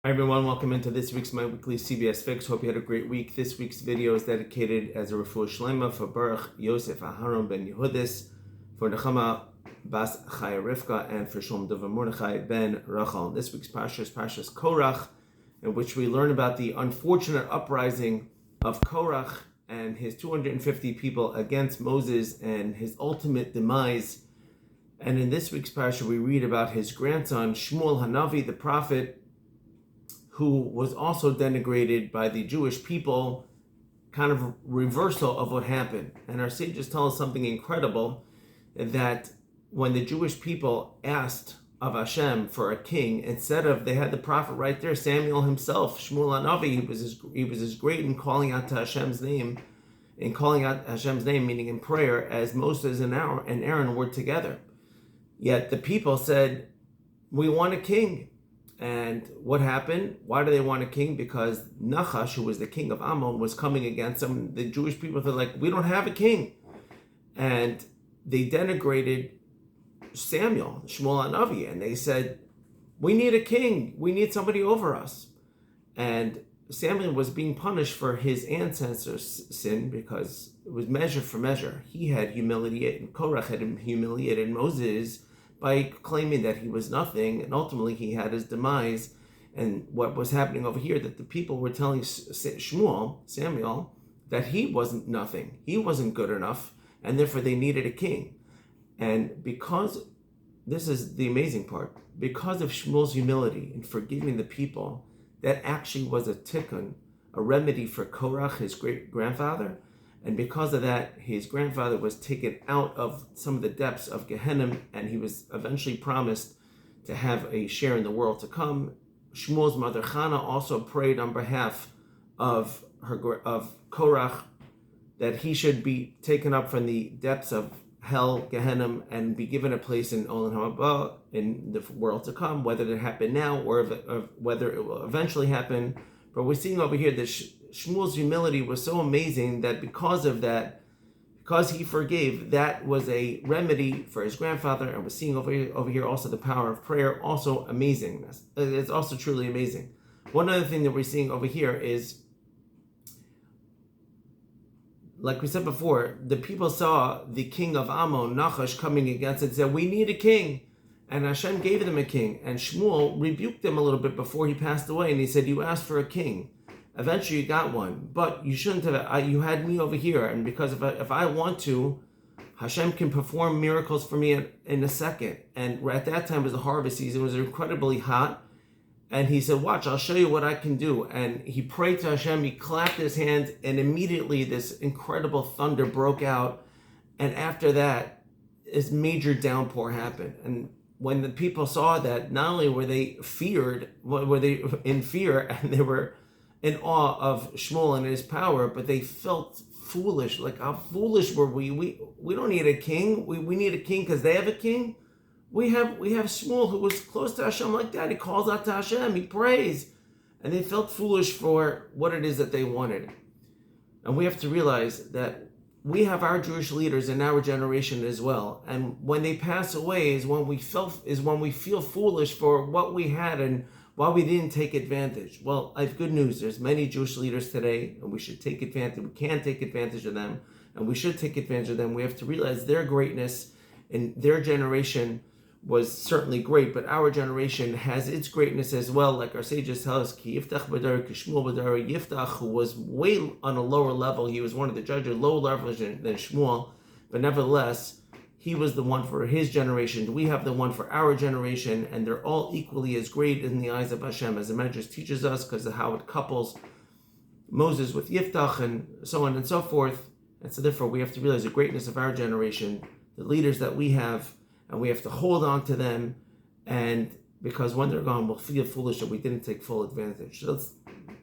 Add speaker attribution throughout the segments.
Speaker 1: Hi everyone, welcome into this week's My Weekly CBS Fix. Hope you had a great week. This week's video is dedicated as a refuah shlema for Baruch Yosef Aharon ben Yehudis, for Nechama Bas Chaya Rivka, and for Shalom Dover Mordechai ben Rachel. This week's Parsha is Haftaras Korach, in which we learn about the unfortunate uprising of Korach and his 250 people against Moses and his ultimate demise. And in this week's Parsha, we read about his grandson Shmuel Hanavi, the prophet, who was also denigrated by the Jewish people, kind of reversal of what happened. And our sages tell us something incredible, that when the Jewish people asked of Hashem for a king, instead of, they had the prophet right there, Samuel himself, Shmuel Hanavi, he was as great in calling out to Hashem's name, meaning in prayer, as Moses and Aaron were together. Yet the people said, we want a king. And what happened? Why do they want a king? Because Nachash, who was the king of Ammon, was coming against them. The Jewish people were like, we don't have a king. And they denigrated Samuel, Shmuel Hanavi, and they said, we need a king. We need somebody over us. And Samuel was being punished for his ancestors' sin because it was measure for measure. He had humiliated, and Korach had humiliated Moses by claiming that he was nothing, and ultimately he had his demise. And what was happening over here, that the people were telling Samuel, that he wasn't nothing, he wasn't good enough, and therefore they needed a king. And because, this is the amazing part, because of Shmuel's humility in forgiving the people, that actually was a tikkun, a remedy for Korach, his great-grandfather. And because of that, his grandfather was taken out of some of the depths of Gehenna, and he was eventually promised to have a share in the world to come. Shmuel's mother, Chana, also prayed on behalf of Korach, that he should be taken up from the depths of hell, Gehenna, and be given a place in Olam Haba, in the world to come, whether it happened now or whether it will eventually happen. But we're seeing over here that Shmuel's humility was so amazing that because of that, because he forgave, that was a remedy for his grandfather. And we're seeing over here also the power of prayer, also amazing. It's also truly amazing. One other thing that we're seeing over here is, like we said before, the people saw the king of Ammon, Nachash, coming against it and said, we need a king. And Hashem gave them a king. And Shmuel rebuked them a little bit before he passed away. And he said, you asked for a king. Eventually you got one. But you shouldn't have. You had me over here. And because if I want to, Hashem can perform miracles for me in a second. And at that time, it was the harvest season. It was incredibly hot. And he said, watch, I'll show you what I can do. And he prayed to Hashem. He clapped his hands. And immediately this incredible thunder broke out. And after that, this major downpour happened. And when the people saw that, not only were they in fear, and they were in awe of Shmuel and his power, but they felt foolish. Like, how foolish were we? We don't need a king. We need a king because they have a king. We have Shmuel, who was close to Hashem like that. He calls out to Hashem. He prays. And they felt foolish for what it is that they wanted. And we have to realize that we have our Jewish leaders in our generation as well, and when they pass away is when we feel foolish for what we had and why we didn't take advantage. Well, I have good news. There's many Jewish leaders today, and we should take advantage. We can take advantage of them, and we should take advantage of them. We have to realize their greatness in their generation was certainly great, but our generation has its greatness as well. Like our sages tell us, Ki Yiftach B'dar, Ki Shmuel B'dar, Yiftach, who was way on a lower level. He was one of the judges, lower level than Shmuel, but nevertheless, he was the one for his generation. We have the one for our generation, and they're all equally as great in the eyes of Hashem, as the Medrash teaches us, because of how it couples Moses with Yiftach and so on and so forth. And so therefore, we have to realize the greatness of our generation, the leaders that we have, and we have to hold on to them, and because when they're gone, we'll feel foolish that we didn't take full advantage. So that's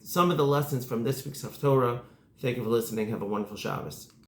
Speaker 1: some of the lessons from this week's Haftorah. Thank you for listening. Have a wonderful Shabbos.